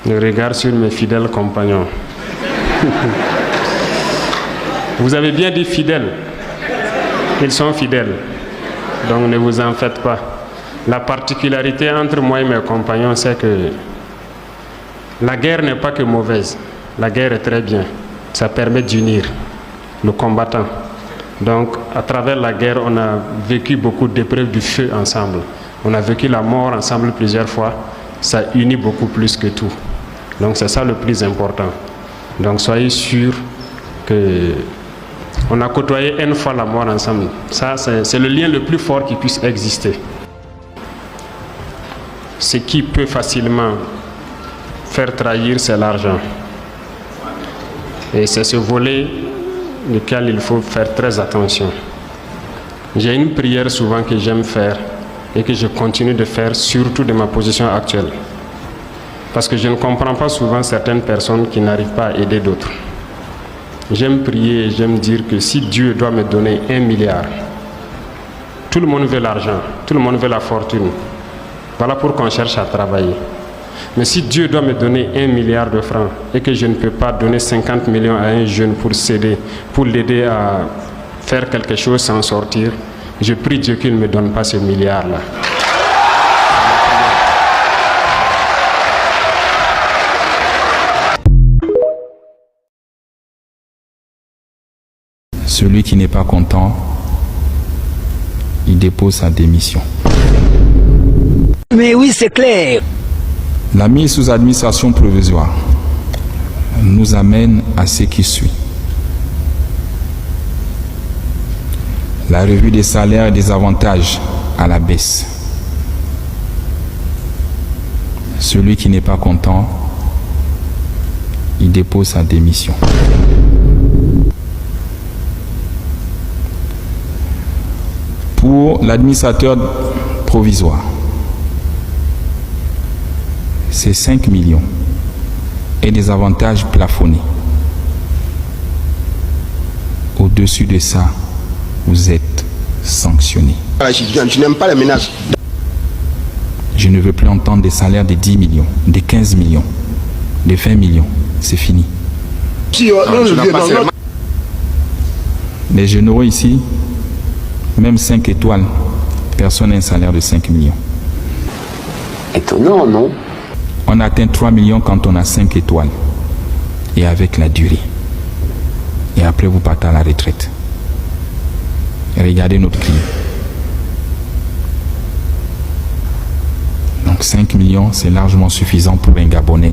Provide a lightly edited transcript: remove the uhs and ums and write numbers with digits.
le regard sur mes fidèles compagnons. Vous avez bien dit fidèles. Ils sont fidèles. Donc ne vous en faites pas. La particularité entre moi et mes compagnons, c'est que la guerre n'est pas que mauvaise. La guerre est très bien. Ça permet d'unir le combattant. Donc, à travers la guerre, on a vécu beaucoup d'épreuves du feu ensemble. On a vécu la mort ensemble plusieurs fois. Ça unit beaucoup plus que tout. Donc, c'est ça le plus important. Donc, soyez sûrs que on a côtoyé une fois la mort ensemble. Ça, c'est le lien le plus fort qui puisse exister. Ce qui peut facilement faire trahir, c'est l'argent. Et c'est ce volet lequel il faut faire très attention. J'ai une prière souvent que j'aime faire et que je continue de faire, surtout de ma position actuelle. Parce que je ne comprends pas souvent certaines personnes qui n'arrivent pas à aider d'autres. J'aime prier et j'aime dire que si Dieu doit me donner 1 milliard, tout le monde veut l'argent, tout le monde veut la fortune. Voilà pourquoi on cherche à travailler. Mais si Dieu doit me donner 1 milliard de francs et que je ne peux pas donner 50 millions à un jeune pour s'aider, pour l'aider à faire quelque chose sans sortir, je prie Dieu qu'il ne me donne pas ce milliard-là. Celui qui n'est pas content, il dépose sa démission. Mais oui, c'est clair. La mise sous administration provisoire nous amène à ce qui suit. La revue des salaires et des avantages à la baisse. Celui qui n'est pas content, il dépose sa démission. Pour l'administrateur provisoire, c'est 5 millions et des avantages plafonnés. Au-dessus de ça, vous êtes sanctionné. Je n'aime pas les ménages. Je ne veux plus entendre des salaires de 10 millions, de 15 millions, de 20 millions. C'est fini. Les généraux ici, même 5 étoiles, personne n'a un salaire de 5 millions. Étonnant, non? On atteint 3 millions quand on a 5 étoiles. Et avec la durée. Et après, vous partez à la retraite. Et regardez notre prix. Donc 5 millions, c'est largement suffisant pour un Gabonais.